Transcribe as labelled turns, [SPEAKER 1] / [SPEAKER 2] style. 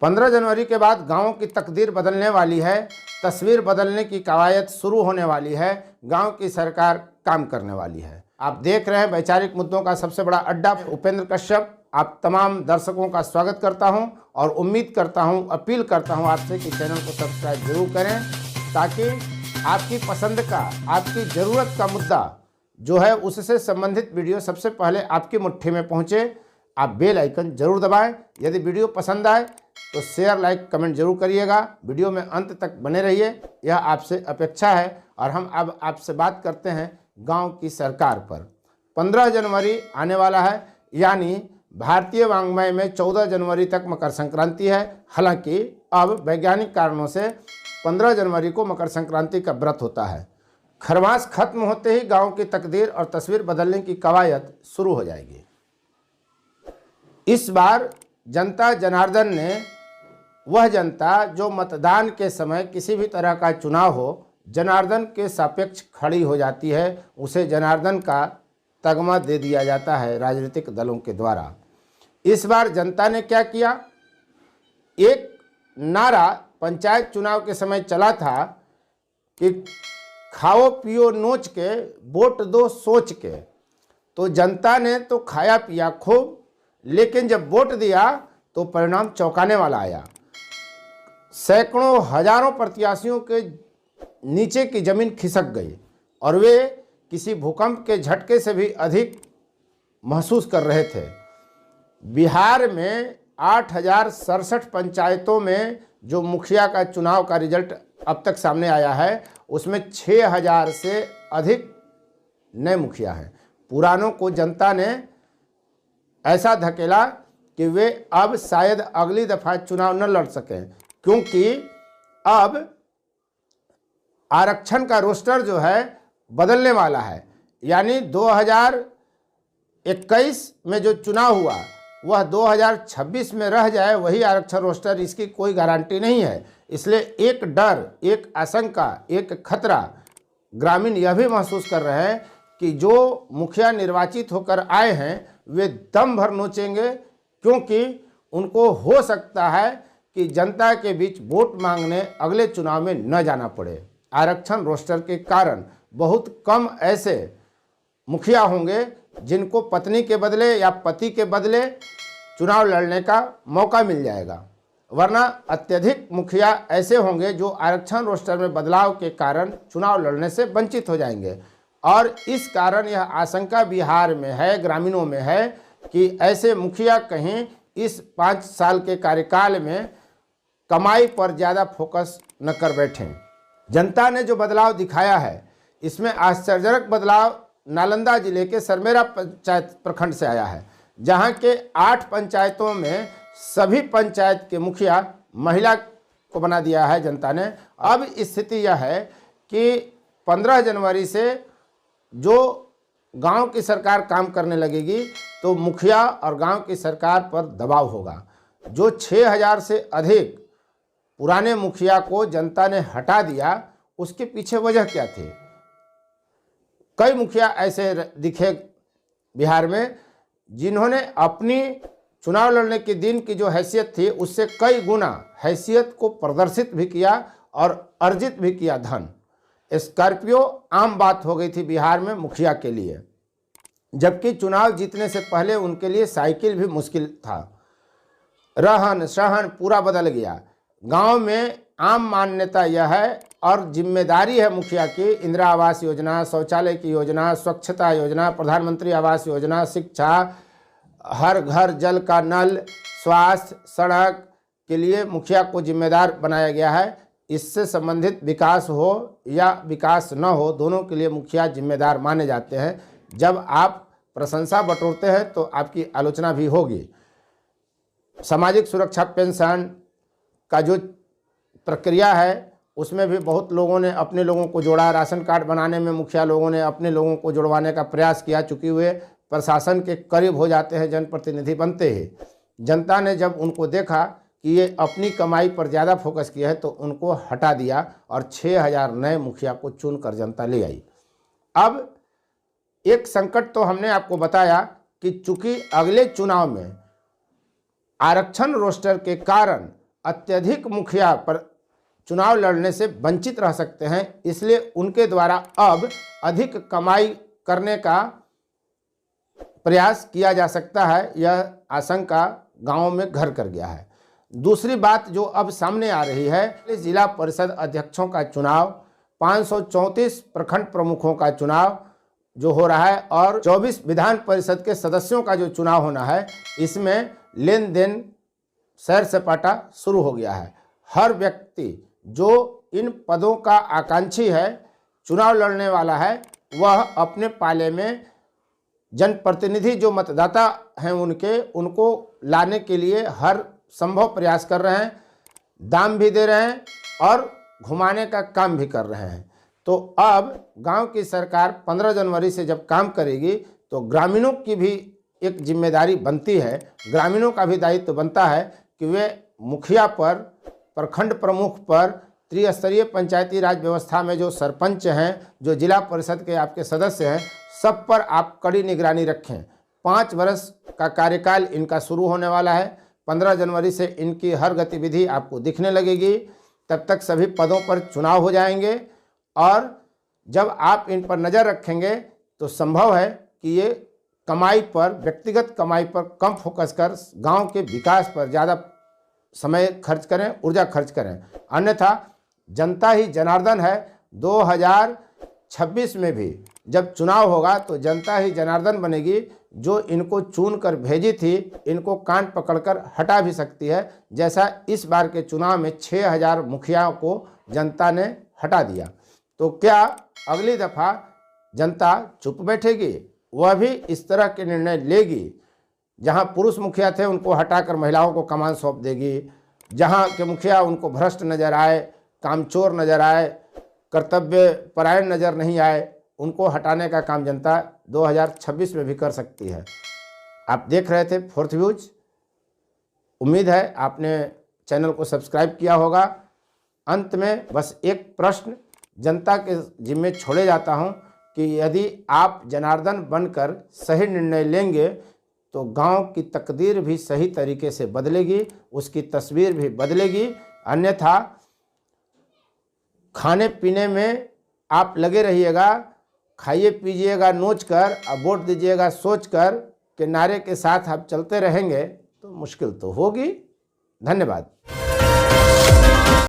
[SPEAKER 1] 15 जनवरी के बाद गांवों की तकदीर बदलने वाली है, तस्वीर बदलने की कवायद शुरू होने वाली है, गांव की सरकार काम करने वाली है। आप देख रहे हैं वैचारिक मुद्दों का सबसे बड़ा अड्डा, उपेंद्र कश्यप। आप तमाम दर्शकों का स्वागत करता हूं और उम्मीद करता हूं, अपील करता हूं आपसे कि चैनल को सब्सक्राइब जरूर करें, ताकि आपकी पसंद का, आपकी ज़रूरत का मुद्दा जो है उससे संबंधित वीडियो सबसे पहले आपकी मुट्ठी में पहुंचे। आप बेल आइकन जरूर दबाएं। यदि वीडियो पसंद आए तो शेयर, लाइक, कमेंट जरूर करिएगा। वीडियो में अंत तक बने रहिए, यह आपसे अपेक्षा है। और हम अब आपसे बात करते हैं गांव की सरकार पर। 15 जनवरी आने वाला है, यानी भारतीय वांग्मय में 14 जनवरी तक मकर संक्रांति है। हालांकि अब वैज्ञानिक कारणों से 15 जनवरी को मकर संक्रांति का व्रत होता है। खरमास खत्म होते ही गांव की तकदीर और तस्वीर बदलने की कवायद शुरू हो जाएगी। इस बार जनता जनार्दन ने, वह जनता जो मतदान के समय किसी भी तरह का चुनाव हो जनार्दन के सापेक्ष खड़ी हो जाती है, उसे जनार्दन का तगमा दे दिया जाता है राजनीतिक दलों के द्वारा। इस बार जनता ने क्या किया? एक नारा पंचायत चुनाव के समय चला था कि खाओ पियो नोच के, वोट दो सोच के। तो जनता ने तो खाया पिया खूब, लेकिन जब वोट दिया तो परिणाम चौंकाने वाला आया। सैकड़ों हजारों प्रत्याशियों के नीचे की जमीन खिसक गई और वे किसी भूकंप के झटके से भी अधिक महसूस कर रहे थे। बिहार में 8,067 पंचायतों में जो मुखिया का चुनाव का रिजल्ट अब तक सामने आया है, उसमें 6,000 से अधिक नए मुखिया हैं। पुरानों को जनता ने ऐसा धकेला कि वे अब शायद अगली दफा चुनाव न लड़ सकें, क्योंकि अब आरक्षण का रोस्टर जो है बदलने वाला है। यानी 2021 में जो चुनाव हुआ वह 2026 में रह जाए, वही आरक्षण रोस्टर, इसकी कोई गारंटी नहीं है। इसलिए एक डर, एक आशंका, एक खतरा ग्रामीण यह भी महसूस कर रहे हैं कि जो मुखिया निर्वाचित होकर आए हैं वे दम भर नोचेंगे, क्योंकि उनको हो सकता है कि जनता के बीच वोट मांगने अगले चुनाव में न जाना पड़े। आरक्षण रोस्टर के कारण बहुत कम ऐसे मुखिया होंगे जिनको पत्नी के बदले या पति के बदले चुनाव लड़ने का मौका मिल जाएगा, वरना अत्यधिक मुखिया ऐसे होंगे जो आरक्षण रोस्टर में बदलाव के कारण चुनाव लड़ने से वंचित हो जाएंगे। और इस कारण यह आशंका बिहार में है, ग्रामीणों में है, कि ऐसे मुखिया कहीं इस 5 साल के कार्यकाल में कमाई पर ज़्यादा फोकस न कर बैठें। जनता ने जो बदलाव दिखाया है, इसमें आश्चर्यजनक बदलाव नालंदा जिले के सरमेरा पंचायत प्रखंड से आया है, जहां के 8 पंचायतों में सभी पंचायत के मुखिया महिला को बना दिया है जनता ने। अब स्थिति यह है कि 15 जनवरी से जो गांव की सरकार काम करने लगेगी तो मुखिया और गांव की सरकार पर दबाव होगा। जो 6,000 से अधिक पुराने मुखिया को जनता ने हटा दिया, उसके पीछे वजह क्या थी? कई मुखिया ऐसे दिखे बिहार में जिन्होंने अपनी चुनाव लड़ने के दिन की जो हैसियत थी उससे कई गुना हैसियत को प्रदर्शित भी किया और अर्जित भी किया धन। स्कॉर्पियो आम बात हो गई थी बिहार में मुखिया के लिए, जबकि चुनाव जीतने से पहले उनके लिए साइकिल भी मुश्किल था। रहन सहन पूरा बदल गया। गांव में आम मान्यता यह है और जिम्मेदारी है मुखिया की, इंदिरा आवास योजना, शौचालय की योजना, स्वच्छता योजना, प्रधानमंत्री आवास योजना, शिक्षा, हर घर जल का नल, स्वास्थ्य, सड़क के लिए मुखिया को जिम्मेदार बनाया गया है। इससे संबंधित विकास हो या विकास न हो, दोनों के लिए मुखिया जिम्मेदार माने जाते हैं। जब आप प्रशंसा बटोरते हैं तो आपकी आलोचना भी होगी। सामाजिक सुरक्षा पेंशन का जो प्रक्रिया है उसमें भी बहुत लोगों ने अपने लोगों को जोड़ा। राशन कार्ड बनाने में मुखिया लोगों ने अपने लोगों को जुड़वाने का प्रयास किया। चूँकि वे प्रशासन के करीब हो जाते हैं, जनप्रतिनिधि बनते ही, जनता ने जब उनको देखा कि ये अपनी कमाई पर ज़्यादा फोकस किया है तो उनको हटा दिया और 6,000 नए मुखिया को चुनकर जनता ले आई। अब एक संकट तो हमने आपको बताया कि चूंकि अगले चुनाव में आरक्षण रोस्टर के कारण अत्यधिक मुखिया पर चुनाव लड़ने से वंचित रह सकते हैं, इसलिए उनके द्वारा अब अधिक कमाई करने का प्रयास किया जा सकता है। यह आशंका गांवों में घर कर गया है। दूसरी बात जो अब सामने आ रही है, जिला परिषद अध्यक्षों का चुनाव, 534 प्रखंड प्रमुखों का चुनाव जो हो रहा है और 24 विधान परिषद के सदस्यों का जो चुनाव होना है, इसमें लेन देन सैर सपाटा शुरू हो गया है। हर व्यक्ति जो इन पदों का आकांक्षी है, चुनाव लड़ने वाला है, वह अपने पाले में जनप्रतिनिधि जो मतदाता हैं उनको लाने के लिए हर संभव प्रयास कर रहे हैं, दाम भी दे रहे हैं और घुमाने का काम भी कर रहे हैं। तो अब गांव की सरकार 15 जनवरी से जब काम करेगी तो ग्रामीणों की भी एक जिम्मेदारी बनती है, ग्रामीणों का भी दायित्व बनता है कि वे मुखिया पर, प्रखंड प्रमुख पर, त्रिस्तरीय पंचायती राज व्यवस्था में जो सरपंच हैं, जो जिला परिषद के आपके सदस्य हैं, सब पर आप कड़ी निगरानी रखें। 5 वर्ष का कार्यकाल इनका शुरू होने वाला है। 15 जनवरी से इनकी हर गतिविधि आपको दिखने लगेगी। तब तक सभी पदों पर चुनाव हो जाएंगे और जब आप इन पर नज़र रखेंगे तो संभव है कि ये कमाई पर, व्यक्तिगत कमाई पर कम फोकस कर गांव के विकास पर ज़्यादा समय खर्च करें, ऊर्जा खर्च करें। अन्यथा जनता ही जनार्दन है। 2026 में भी जब चुनाव होगा तो जनता ही जनार्दन बनेगी। जो इनको चुन कर भेजी थी, इनको कान पकड़कर हटा भी सकती है, जैसा इस बार के चुनाव में 6000 मुखियाओं को जनता ने हटा दिया। तो क्या अगली दफ़ा जनता चुप बैठेगी? वह भी इस तरह के निर्णय लेगी। जहां पुरुष मुखिया थे उनको हटाकर महिलाओं को कमान सौंप देगी। जहां के मुखिया उनको भ्रष्ट नजर आए, कामचोर नजर आए, कर्तव्य परायण नजर नहीं आए, उनको हटाने का काम जनता 2026 में भी कर सकती है। आप देख रहे थे फोर्थ व्यूज। उम्मीद है आपने चैनल को सब्सक्राइब किया होगा। अंत में बस एक प्रश्न जनता के जिम्मे छोड़े जाता हूं कि यदि आप जनार्दन बनकर सही निर्णय लेंगे तो गांव की तकदीर भी सही तरीके से बदलेगी, उसकी तस्वीर भी बदलेगी। अन्यथा खाने पीने में आप लगे रहिएगा, खाइए पीजिएगा नोच कर, अब वोट दीजिएगा सोच कर के नारे के साथ आप चलते रहेंगे तो मुश्किल तो होगी। धन्यवाद।